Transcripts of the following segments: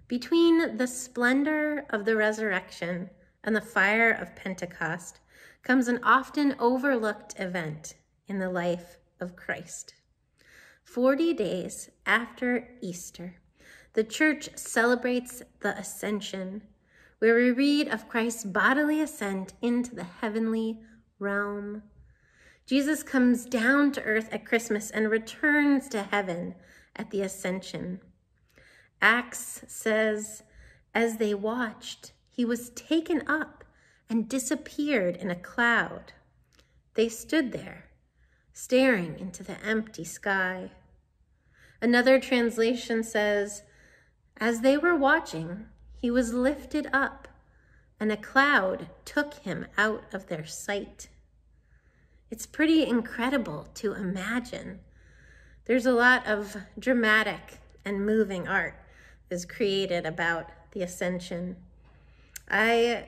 Between the splendor of the resurrection and the fire of Pentecost comes an often overlooked event in the life of Christ. 40 days after Easter, the church celebrates the ascension, where we read of Christ's bodily ascent into the heavenly realm. Jesus comes down to earth at Christmas and returns to heaven at the ascension. Acts says, as they watched, he was taken up and disappeared in a cloud. They stood there, staring into the empty sky. Another translation says, as they were watching, he was lifted up, and a cloud took him out of their sight. It's pretty incredible to imagine. There's a lot of dramatic and moving art that's created about the ascension. I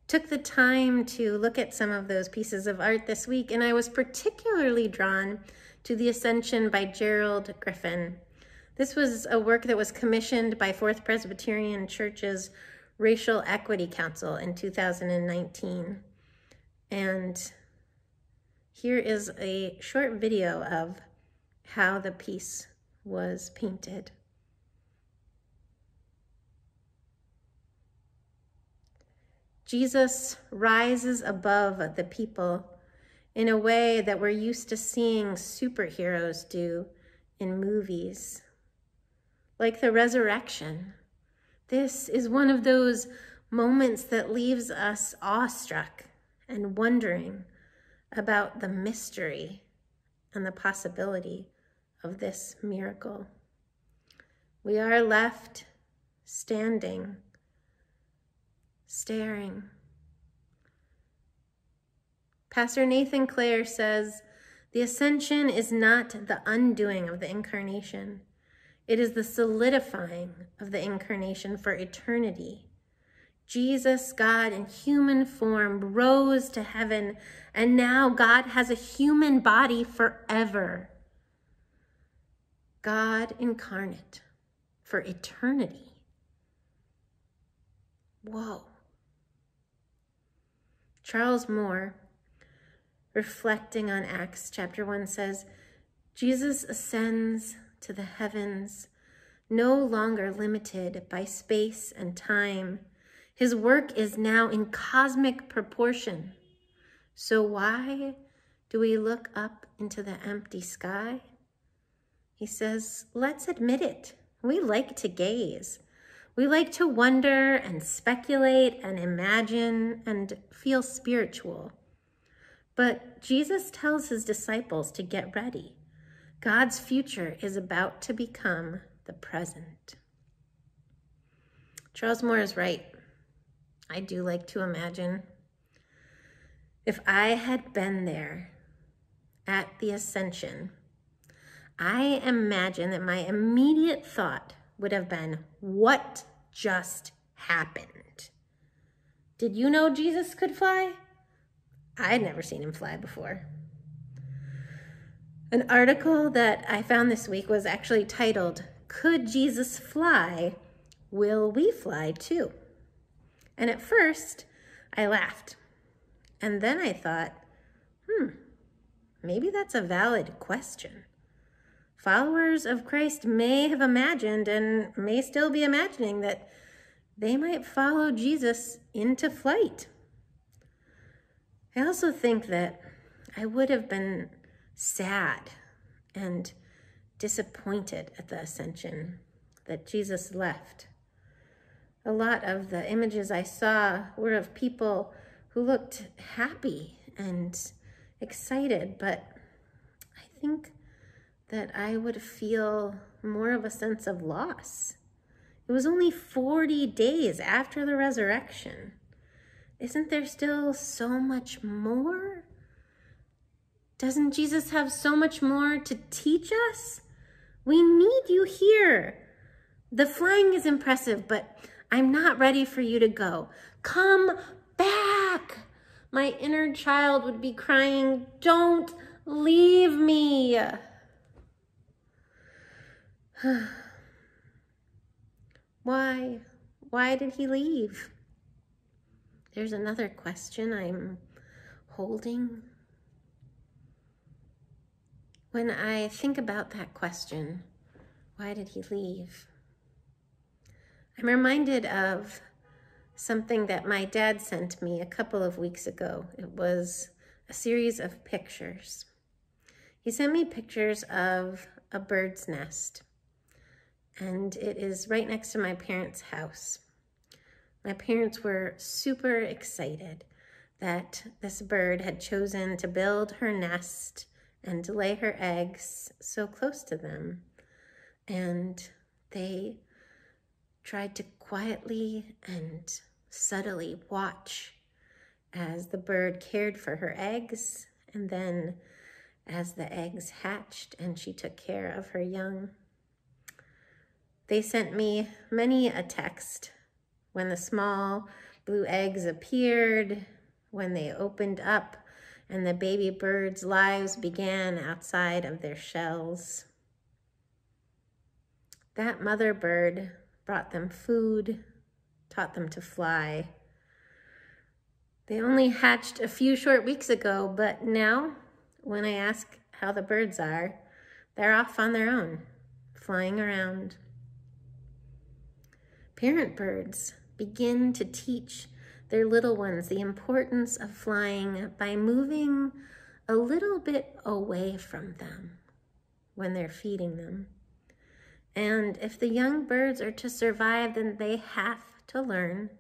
took the time to look at some of those pieces of art this week, and I was particularly drawn to The Ascension by Gerald Griffin. This was a work that was commissioned by Fourth Presbyterian Church's Racial Equity Council in 2019. And here is a short video of how the piece was painted. Jesus rises above the people in a way that we're used to seeing superheroes do in movies. Like the resurrection, this is one of those moments that leaves us awestruck and wondering about the mystery and the possibility of this miracle. We are left standing, staring. Pastor Nathan Clare says, the ascension is not the undoing of the incarnation. It is the solidifying of the incarnation for eternity. Jesus, God in human form, rose to heaven, and now God has a human body forever. God incarnate for eternity. Whoa. Charles Moore, reflecting on Acts chapter 1, says, Jesus ascends to the heavens, no longer limited by space and time. His work is now in cosmic proportion. So why do we look up into the empty sky? He says, let's admit it. We like to gaze. We like to wonder and speculate and imagine and feel spiritual. But Jesus tells his disciples to get ready. God's future is about to become the present. Charles Moore is right. I do like to imagine. If I had been there at the ascension, I imagine that my immediate thought would have been, what just happened? Did you know Jesus could fly? I'd never seen him fly before. An article that I found this week was actually titled, Could Jesus Fly? Will We Fly Too? And at first, I laughed. And then I thought, maybe that's a valid question. Followers of Christ may have imagined and may still be imagining that they might follow Jesus into flight. I also think that I would have been sad and disappointed at the ascension that Jesus left. A lot of the images I saw were of people who looked happy and excited, but I think that I would feel more of a sense of loss. It was only 40 days after the resurrection. Isn't there still so much more? Doesn't Jesus have so much more to teach us? We need you here. The flying is impressive, but I'm not ready for you to go. Come back. My inner child would be crying, don't leave me. Why? Why did he leave? There's another question I'm holding. When I think about that question, why did he leave? I'm reminded of something that my dad sent me a couple of weeks ago. It was a series of pictures. He sent me pictures of a bird's nest, and it is right next to my parents' house. My parents were super excited that this bird had chosen to build her nest and to lay her eggs so close to them. And they tried to quietly and subtly watch as the bird cared for her eggs, and then as the eggs hatched and she took care of her young. They sent me many a text when the small blue eggs appeared, when they opened up and the baby birds' lives began outside of their shells. That mother bird brought them food, taught them to fly. They only hatched a few short weeks ago, but now, when I ask how the birds are, they're off on their own, flying around. Parent birds begin to teach their little ones the importance of flying by moving a little bit away from them when they're feeding them. And if the young birds are to survive, then they have to learn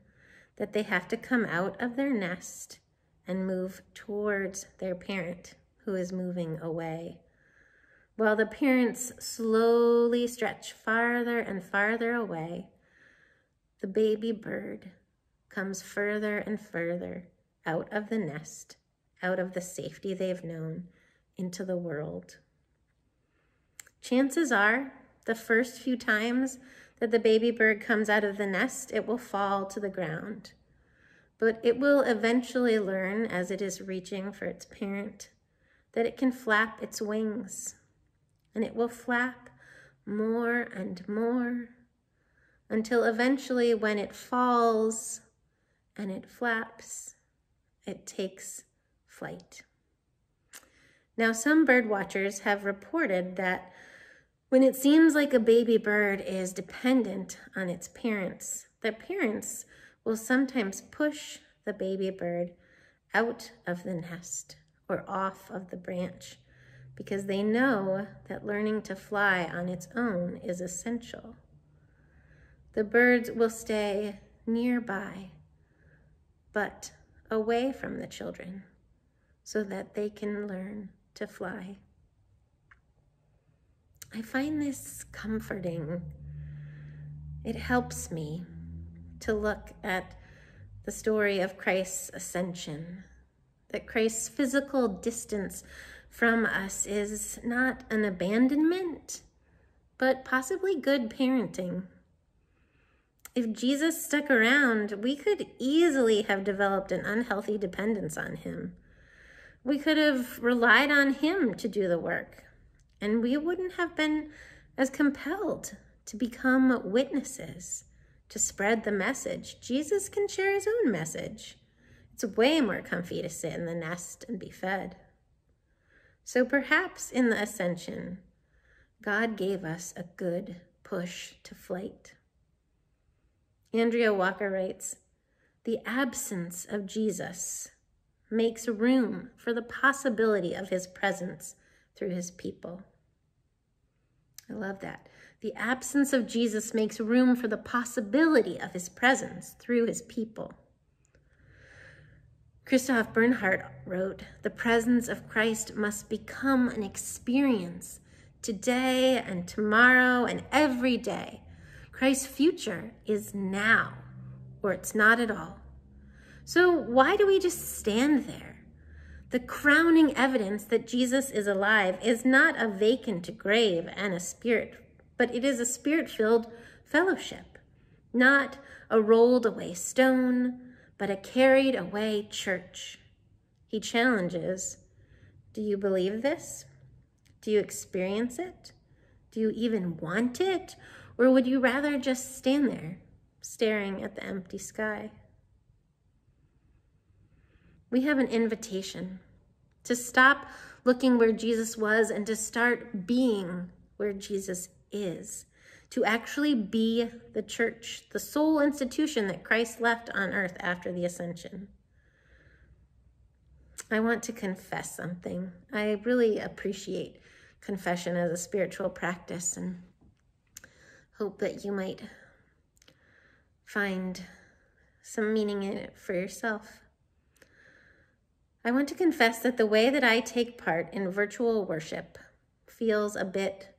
that they have to come out of their nest and move towards their parent who is moving away, while the parents slowly stretch farther and farther away. The baby bird comes further and further out of the nest, out of the safety they've known, into the world. Chances are, the first few times that the baby bird comes out of the nest, it will fall to the ground. But it will eventually learn, as it is reaching for its parent, that it can flap its wings. And it will flap more and more, until eventually when it falls and it flaps, it takes flight. Now, some bird watchers have reported that when it seems like a baby bird is dependent on its parents, the parents will sometimes push the baby bird out of the nest or off of the branch because they know that learning to fly on its own is essential. The birds will stay nearby, but away from the children so that they can learn to fly. I find this comforting. It helps me to look at the story of Christ's ascension, that Christ's physical distance from us is not an abandonment, but possibly good parenting. If Jesus stuck around, we could easily have developed an unhealthy dependence on him. We could have relied on him to do the work, and we wouldn't have been as compelled to become witnesses, to spread the message. Jesus can share his own message. It's way more comfy to sit in the nest and be fed. So perhaps in the ascension, God gave us a good push to flight. Andrea Walker writes, "The absence of Jesus makes room for the possibility of his presence through his people." I love that. The absence of Jesus makes room for the possibility of his presence through his people. Christoph Bernhardt wrote, "The presence of Christ must become an experience today and tomorrow and every day. Christ's future is now, or it's not at all. So why do we just stand there? The crowning evidence that Jesus is alive is not a vacant grave and a spirit, but it is a spirit-filled fellowship, not a rolled away stone, but a carried away church." He challenges, do you believe this? Do you experience it? Do you even want it? Or would you rather just stand there, staring at the empty sky? We have an invitation to stop looking where Jesus was and to start being where Jesus is, to actually be the church, the sole institution that Christ left on earth after the ascension. I want to confess something. I really appreciate confession as a spiritual practice and hope that you might find some meaning in it for yourself. I want to confess that the way that I take part in virtual worship feels a bit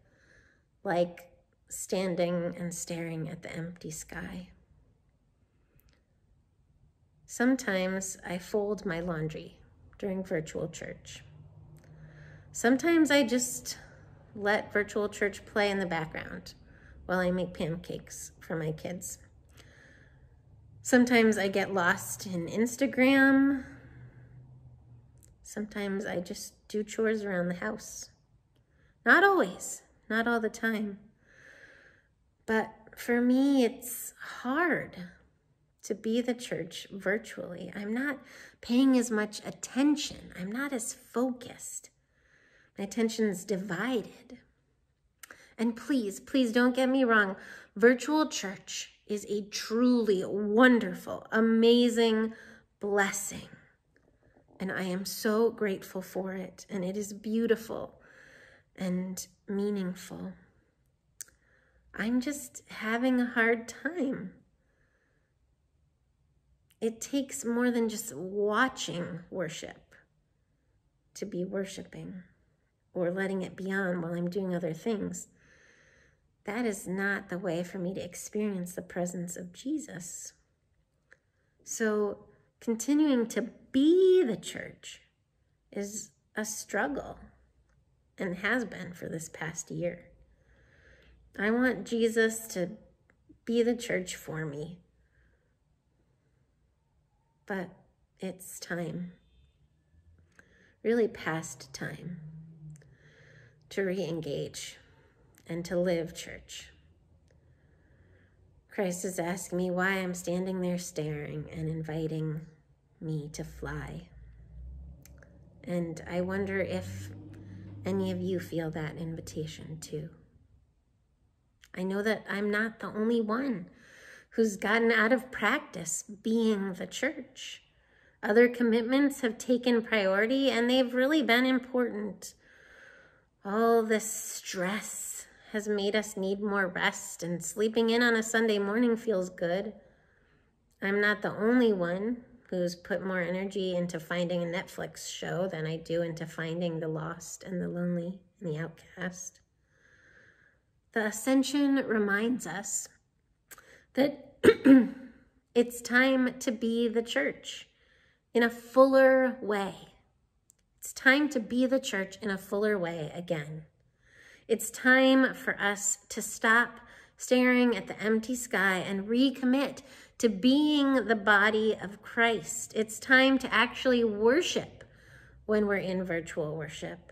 like standing and staring at the empty sky. Sometimes I fold my laundry during virtual church. Sometimes I just let virtual church play in the background while I make pancakes for my kids. Sometimes I get lost in Instagram. Sometimes I just do chores around the house. Not always, not all the time. But for me, it's hard to be the church virtually. I'm not paying as much attention. I'm not as focused. My attention's divided. And please, please don't get me wrong. Virtual church is a truly wonderful, amazing blessing. And I am so grateful for it. And it is beautiful and meaningful. I'm just having a hard time. It takes more than just watching worship to be worshiping or letting it be on while I'm doing other things. That is not the way for me to experience the presence of Jesus. So continuing to be the church is a struggle and has been for this past year. I want Jesus to be the church for me. But it's time, really past time, to re-engage and to live church. Christ is asking me why I'm standing there staring and inviting me to fly. And I wonder if any of you feel that invitation too. I know that I'm not the only one who's gotten out of practice being the church. Other commitments have taken priority and they've really been important. All this stress has made us need more rest, and sleeping in on a Sunday morning feels good. I'm not the only one who's put more energy into finding a Netflix show than I do into finding the lost and the lonely and the outcast. The ascension reminds us that it's time to be the church in a fuller way. It's time to be the church in a fuller way again. It's time for us to stop staring at the empty sky and recommit to being the body of Christ. It's time to actually worship when we're in virtual worship,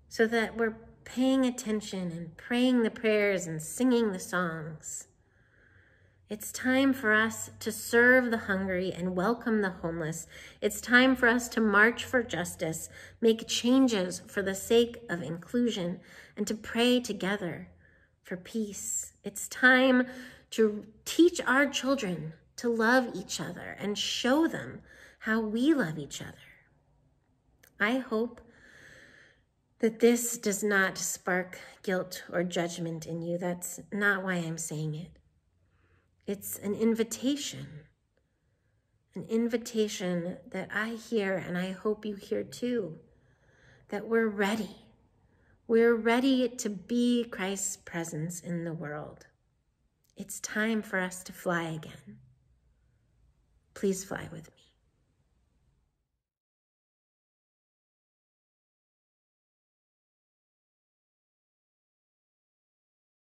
so that we're paying attention and praying the prayers and singing the songs. It's time for us to serve the hungry and welcome the homeless. It's time for us to march for justice, make changes for the sake of inclusion, and to pray together for peace. It's time to teach our children to love each other and show them how we love each other. I hope that this does not spark guilt or judgment in you. That's not why I'm saying it. It's an invitation that I hear, and I hope you hear too, that we're ready. We're ready to be Christ's presence in the world. It's time for us to fly again. Please fly with me.